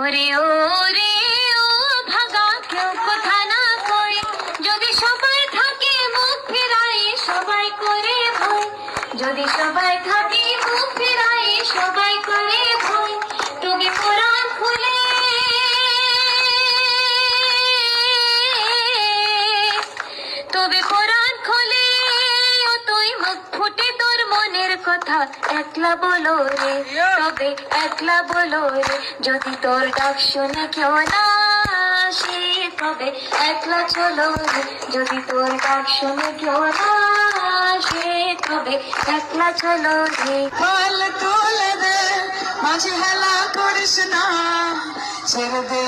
ওরে ও রে ও ভাগা কেউ কথা না কয়, যদি সবাই থাকে মুখ ফেরাই সবাই করে ভয়, যদি সবাই থাকে মুখ ফেরাই সবাই করে ভয়, তবে কোরআন খুলে তবে কোরআন খুলে ও তুই মুখ ফুটে তোর মনের কথা একলা বলো রে, তবে একলা বলো রে, যদি তোর ডাক শুনে কেউ না আসে তবে একলা চলো রে, যদি তোর ডাক শুনে কেউ না আসে তবে একলা চলো রে। বল তুলে দে মাঝে হেলা করিস না, ছেড়ে দে